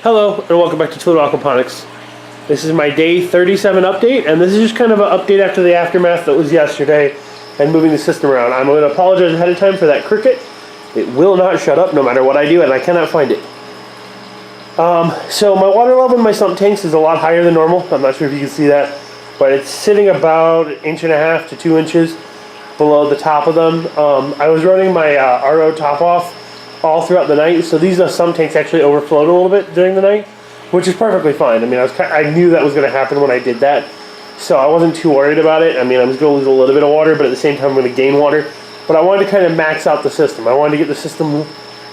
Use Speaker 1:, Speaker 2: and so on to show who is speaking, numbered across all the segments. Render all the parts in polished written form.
Speaker 1: Hello and welcome back to Toledo Aquaponics. This is my day 37 update, and this is just kind of an update after the aftermath that was yesterday and moving the system around. I'm going to apologize ahead of time for that cricket. It will not shut up no matter what I do, and I cannot find it. So my water level in my sump tanks is a lot higher than normal. I'm not sure if you can see that, but it's sitting about 1.5 to 2 inches below the top of them. I was running my RO top off all throughout the night, so these sump tanks actually overflowed a little bit during the night, which is perfectly fine. I mean, I knew that was going to happen when I did that, so I wasn't too worried about it. I mean, I was going to lose a little bit of water, but at the same time I'm going to gain water. But I wanted to kind of max out the system. I wanted to get the system,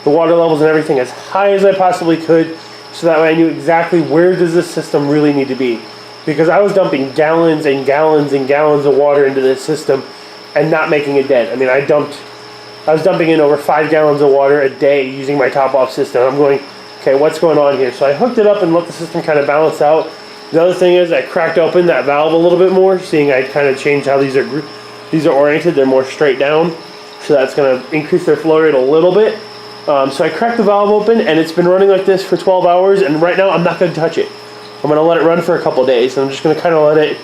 Speaker 1: the water levels and everything as high as I possibly could, so that way I knew exactly where does this system really need to be. Because I was dumping gallons and gallons and gallons of water into this system and not making it dead. I mean, I was dumping in over 5 gallons of water a day using my top-off system. I'm going, okay, what's going on here? So I hooked it up and let the system kind of balance out. The other thing is I cracked open that valve a little bit more, seeing I kind of changed how these are oriented. They're more straight down, so that's going to increase their flow rate a little bit. So I cracked the valve open, and it's been running like this for 12 hours, and right now I'm not going to touch it. I'm going to let it run for a couple days, and I'm just going to kind of let it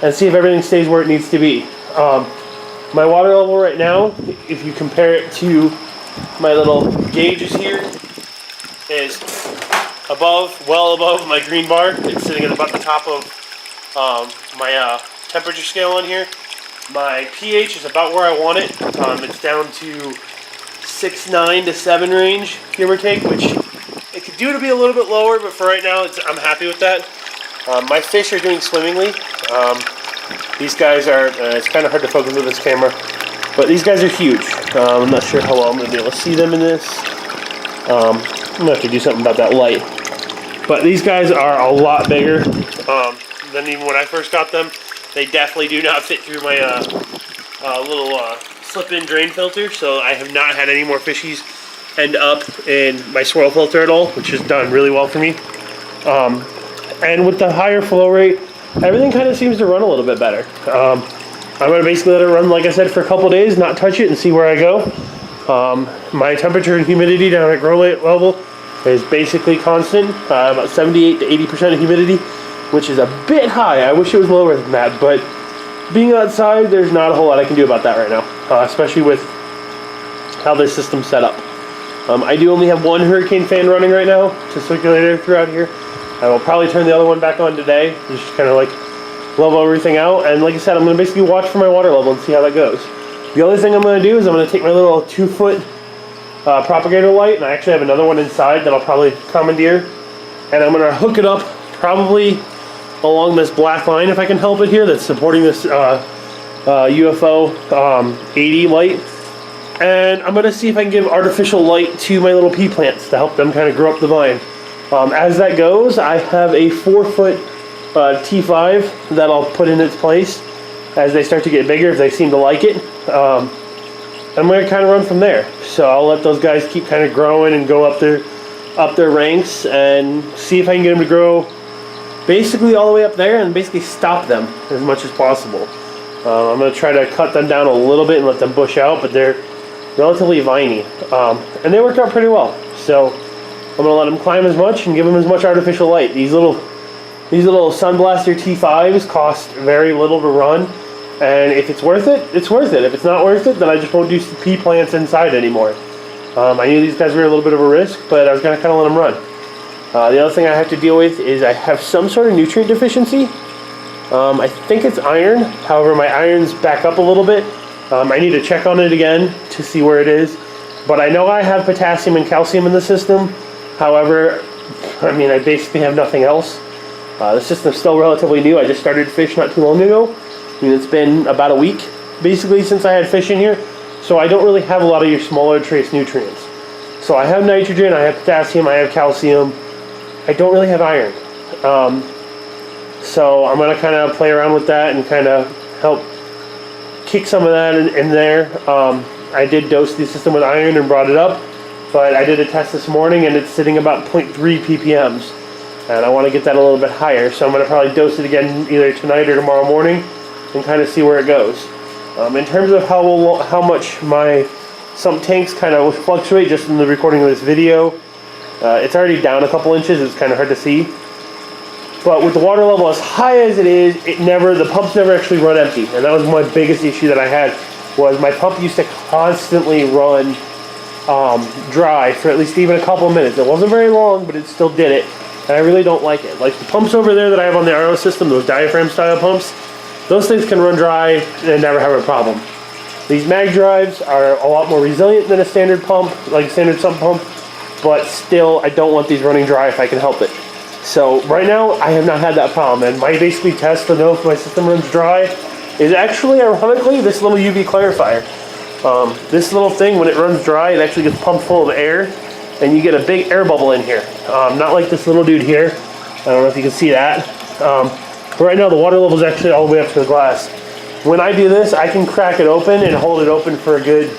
Speaker 1: and see if everything stays where it needs to be. My water level right now, if you compare it to my little gauges here, is well above my green bar. It's sitting at about the top of my temperature scale on here. My pH is about where I want it. It's down to 6.9 to 7 range, give or take, which it could do to be a little bit lower, but for right now, I'm happy with that. My fish are doing swimmingly. These guys are, it's kind of hard to focus with this camera, but these guys are huge. I'm not sure how well I'm going to be able to see them in this. I'm going to have to do something about that light. But these guys are a lot bigger than even when I first got them. They definitely do not fit through my little slip-in drain filter, so I have not had any more fishies end up in my swirl filter at all, which has done really well for me. And with the higher flow rate, everything kind of seems to run a little bit better. I'm going to basically let it run, like I said, for a couple days, not touch it, and see where I go. My temperature and humidity down at grow light level is basically constant, about 78 to 80% humidity, which is a bit high. I wish it was lower than that, but being outside, there's not a whole lot I can do about that right now, especially with how this system's set up. I do only have one hurricane fan running right now to circulate air throughout here. I will probably turn the other one back on today, just kind of like level everything out. And like I said, I'm going to basically watch for my water level and see how that goes. The other thing I'm going to do is I'm going to take my little 2-foot propagator light, and I actually have another one inside that I'll probably commandeer. And I'm going to hook it up probably along this black line, if I can help it here, that's supporting this UFO 80 light. And I'm going to see if I can give artificial light to my little pea plants to help them kind of grow up the vine. As that goes, I have a 4-foot T5 that I'll put in its place as they start to get bigger, if they seem to like it. I'm going to kind of run from there. So I'll let those guys keep kind of growing and go up their ranks and see if I can get them to grow basically all the way up there and basically stop them as much as possible. I'm going to try to cut them down a little bit and let them bush out, but they're relatively viney. And they worked out pretty well. So I'm going to let them climb as much and give them as much artificial light. These little Sunblaster T5s cost very little to run, and if it's worth it, it's worth it. If it's not worth it, then I just won't do pea plants inside anymore. I knew these guys were a little bit of a risk, but I was going to kind of let them run. The other thing I have to deal with is I have some sort of nutrient deficiency. I think it's iron. However, my iron's back up a little bit. I need to check on it again to see where it is. But I know I have potassium and calcium in the system. However, I mean, I basically have nothing else. The system's still relatively new. I just started fish not too long ago. I mean, it's been about a week, basically, since I had fish in here. So I don't really have a lot of your smaller trace nutrients. So I have nitrogen, I have potassium, I have calcium. I don't really have iron. So I'm going to kind of play around with that and kind of help kick some of that in there. I did dose the system with iron and brought it up, but I did a test this morning and it's sitting about 0.3 ppms, and I want to get that a little bit higher, so I'm going to probably dose it again either tonight or tomorrow morning and kind of see where it goes. In terms of how much my sump tanks kind of fluctuate just in the recording of this video, It's already down a couple inches. It's kind of hard to see. But with the water level as high as it is, the pumps never actually run empty. And that was my biggest issue that I had, was my pump used to constantly run dry for at least even a couple of minutes. It wasn't very long, but it still did it. And I really don't like it. Like the pumps over there that I have on the RO system, those diaphragm style pumps, those things can run dry and never have a problem. These mag drives are a lot more resilient than a standard pump, like a standard sump pump, but still I don't want these running dry if I can help it. So right now I have not had that problem, and my basically test to know if my system runs dry is actually, ironically, this little UV clarifier. This little thing, when it runs dry, it actually gets pumped full of air, and you get a big air bubble in here. Not like this little dude here. I don't know if you can see that. But right now the water level is actually all the way up to the glass. When I do this, I can crack it open and hold it open for a good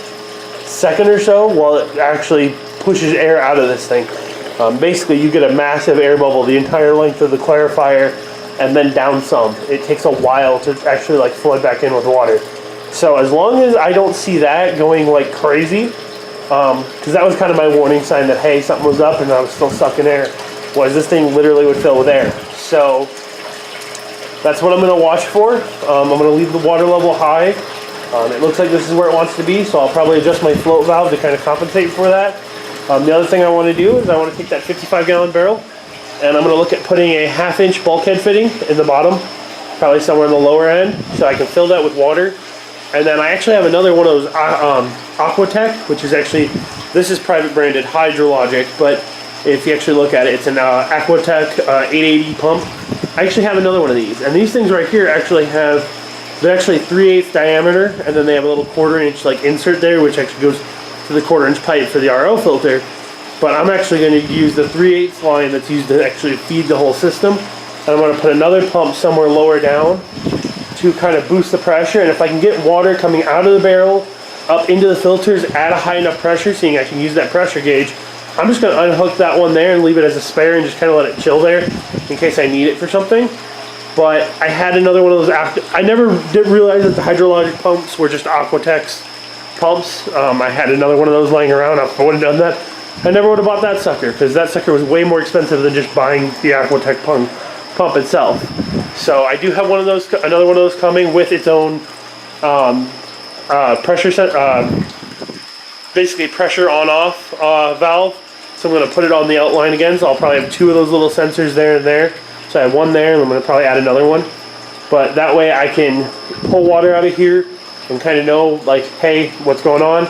Speaker 1: second or so while it actually pushes air out of this thing. Basically, you get a massive air bubble the entire length of the clarifier, and then down some. It takes a while to actually like flood back in with water. So as long as I don't see that going like crazy, because that was kind of my warning sign that, hey, something was up and I was still sucking air, was this thing literally would fill with air. So that's what I'm going to watch for. I'm going to leave the water level high. It looks like this is where it wants to be, so I'll probably adjust my float valve to kind of compensate for that. The other thing I want to do is I want to take that 55-gallon barrel, and I'm going to look at putting a 1/2-inch bulkhead fitting in the bottom, probably somewhere in the lower end, so I can fill that with water. And then I actually have another one of those Aquatech, which is actually, this is private branded Hydrologic, but if you actually look at it, it's an Aquatech 880 pump. I actually have another one of these, and these things right here actually have, they're actually 3/8 diameter, and then they have a little 1/4 inch like insert there, which actually goes to the 1/4 inch pipe for the RO filter. But I'm actually going to use the 3/8 line that's used to actually feed the whole system, and I'm going to put another pump somewhere lower down to kind of boost the pressure. And if I can get water coming out of the barrel up into the filters at a high enough pressure, seeing I can use that pressure gauge, I'm just going to unhook that one there and leave it as a spare and just kind of let it chill there in case I need it for something. But I had another one of those after. I never did realize that the Hydrologic pumps were just Aquatech's pumps. I had another one of those laying around. If I would have done that, I never would have bought that sucker, because that sucker was way more expensive than just buying the Aquatech pump itself. So I do have one of those, another one of those coming with its own pressure set, basically pressure on-off valve. So I'm going to put it on the outline again. So I'll probably have 2 of those little sensors there and there. So I have one there, and I'm going to probably add another one. But that way I can pull water out of here and kind of know, like, hey, what's going on.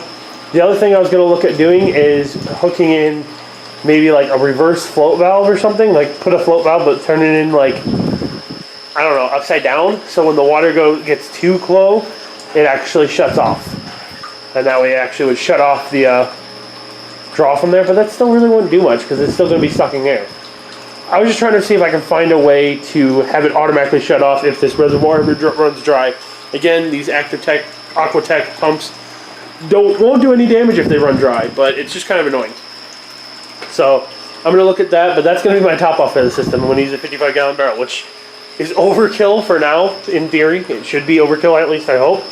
Speaker 1: The other thing I was going to look at doing is hooking in maybe like a reverse float valve or something. Like put a float valve but turn it in like, I don't know, upside down. So when the water gets too low, it actually shuts off. And that way it actually would shut off the draw from there. But that still really wouldn't do much because it's still going to be sucking air. I was just trying to see if I can find a way to have it automatically shut off if this reservoir runs dry. Again, these Aquatech pumps won't do any damage if they run dry, but it's just kind of annoying. So I'm going to look at that, but that's going to be my top off for the system. I'm going to use a 55-gallon barrel, which is overkill for now, in theory. It should be overkill, at least I hope,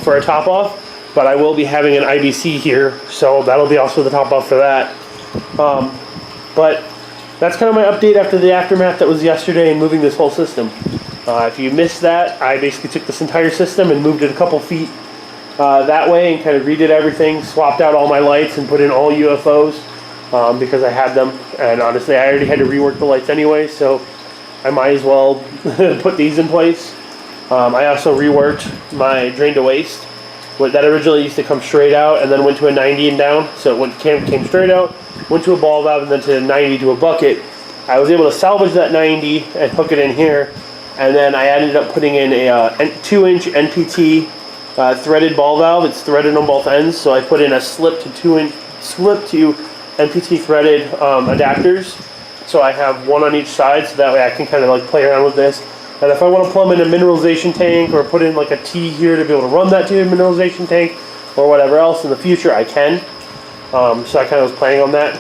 Speaker 1: for a top off. But I will be having an IBC here, so that'll be also the top off for that. But that's kind of my update after the aftermath that was yesterday and moving this whole system. If you missed that, I basically took this entire system and moved it a couple feet that way and kind of redid everything, swapped out all my lights and put in all UFOs because I had them. And honestly, I already had to rework the lights anyway, so I might as well put these in place. I also reworked my drain to waste. That originally used to come straight out and then went to a 90 and down. So it came straight out, went to a ball valve, and then to a 90 to a bucket. I was able to salvage that 90 and hook it in here. And then I ended up putting in a 2-inch NPT threaded ball valve. It's threaded on both ends. So I put in a slip to NPT threaded adapters. So I have one on each side, so that way I can kind of like play around with this. And if I want to plumb in a mineralization tank or put in like a T here to be able to run that to a mineralization tank or whatever else in the future, I can. So I kind of was planning on that.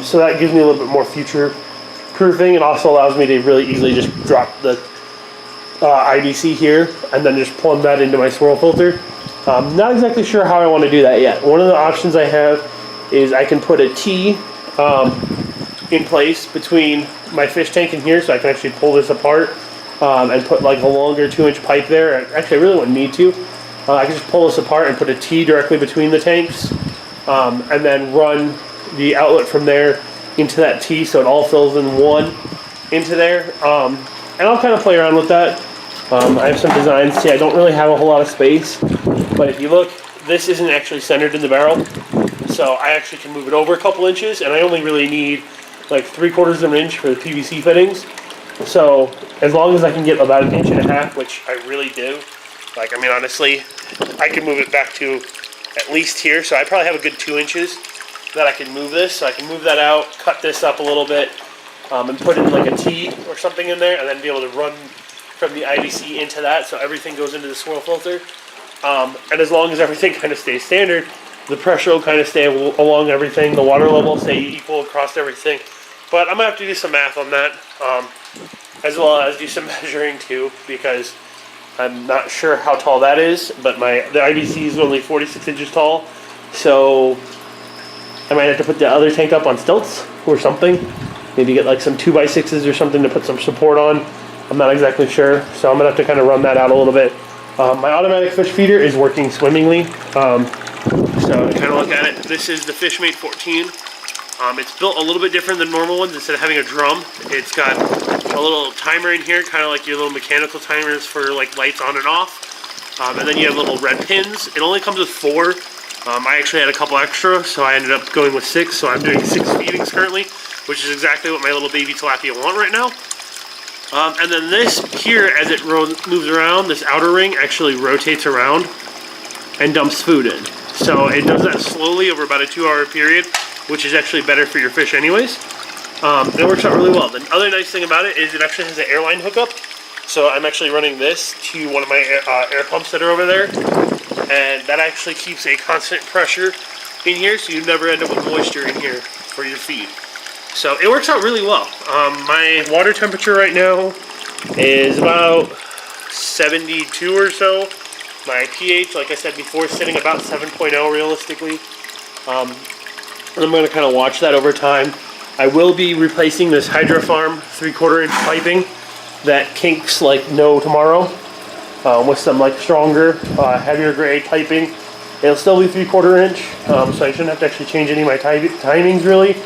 Speaker 1: So that gives me a little bit more future proofing and also allows me to really easily just drop the IBC here and then just plumb that into my swirl filter. Not exactly sure how I want to do that yet. One of the options I have is I can put a T in place between my fish tank and here, so I can actually pull this apart and put like a longer 2-inch pipe there. Actually, I really wouldn't need to. I can just pull this apart and put a T directly between the tanks, and then run the outlet from there into that T, so it all fills in one into there. And I'll kind of play around with that. I have some designs. See, I don't really have a whole lot of space, but if you look, this isn't actually centered in the barrel, so I actually can move it over a couple inches, and I only really need like 3/4 of an inch for the PVC fittings. So as long as I can get about 1.5 inches, which I really do, like, I mean, honestly, I can move it back to at least here, so I probably have a good 2 inches that I can move this. So I can move that out, cut this up a little bit, and put in like a T or something in there, and then be able to run from the IBC into that, so everything goes into the swirl filter. And as long as everything kind of stays standard, the pressure will kind of stay along everything, the water level will stay equal across everything. But I'm going to have to do some math on that, as well as do some measuring too, because I'm not sure how tall that is, but the IBC is only 46 inches tall, so I might have to put the other tank up on stilts or something. Maybe get like some 2x6s or something to put some support on. I'm not exactly sure, so I'm going to have to kind of run that out a little bit. My automatic fish feeder is working swimmingly. So to kind of look at it, this is the Fishmate 14. It's built a little bit different than normal ones. Instead of having a drum, it's got a little timer in here, kind of like your little mechanical timers for like lights on and off. And then you have little red pins. It only comes with 4. I actually had a couple extra, so I ended up going with 6. So I'm doing 6 feedings currently, which is exactly what my little baby tilapia want right now. And then this here, as it moves around, this outer ring actually rotates around and dumps food in. So it does that slowly over about a 2-hour period, which is actually better for your fish anyways. It works out really well. The other nice thing about it is it actually has an airline hookup. So I'm actually running this to one of my air pumps that are over there. And that actually keeps a constant pressure in here, so you never end up with moisture in here for your feed. So it works out really well. My water temperature right now is about 72 or so. My pH, like I said before, is sitting about 7.0 realistically. And I'm going to kind of watch that over time. I will be replacing this Hydrofarm 3/4 inch piping that kinks like no tomorrow, with some like stronger, heavier grade piping. It'll still be 3/4 inch, so I shouldn't have to actually change any of my timings really,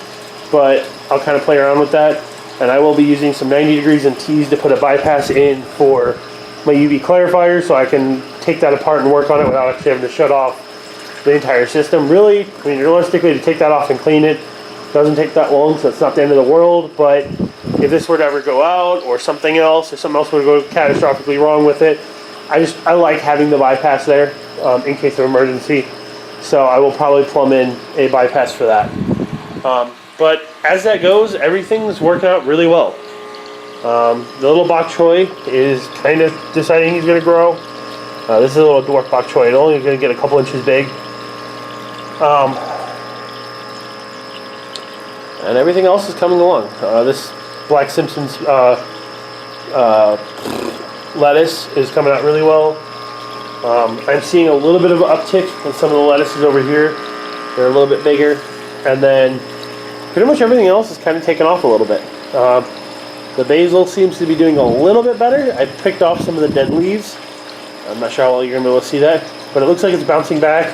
Speaker 1: but I'll kind of play around with that. And I will be using some 90 degrees and T's to put a bypass in for my UV clarifier, so I can take that apart and work on it without actually having to shut off the entire system. Really, I mean, realistically, to take that off and clean it doesn't take that long, so it's not the end of the world. But if this were to ever go out, or something else, or something else were to go catastrophically wrong with it, I like having the bypass there in case of emergency. So I will probably plumb in a bypass for that. But as that goes, everything's working out really well. The little bok choy is kind of deciding he's going to grow. This is a little dwarf bok choy. It's only going to get a couple inches big. And everything else is coming along. This Black Simpson's lettuce is coming out really well. I'm seeing a little bit of an uptick in some of the lettuces over here. They're a little bit bigger. And then pretty much everything else is kind of taken off a little bit. The basil seems to be doing a little bit better. I picked off some of the dead leaves. I'm not sure how well you're going to be able to see that, but it looks like it's bouncing back,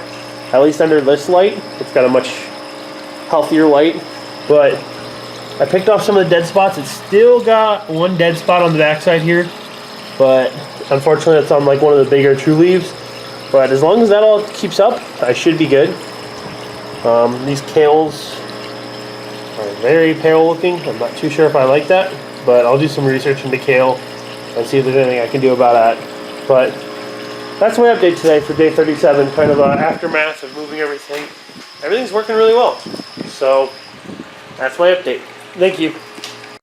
Speaker 1: at least under this light. It's got a much healthier light, but I picked off some of the dead spots. It's still got one dead spot on the backside here, but unfortunately it's on like one of the bigger true leaves. But as long as that all keeps up, I should be good. These kales are very pale looking. I'm not too sure if I like that, but I'll do some research into kale and see if there's anything I can do about that. But that's my update today for day 37, kind of an aftermath of moving everything. Everything's working really well. So that's my update. Thank you.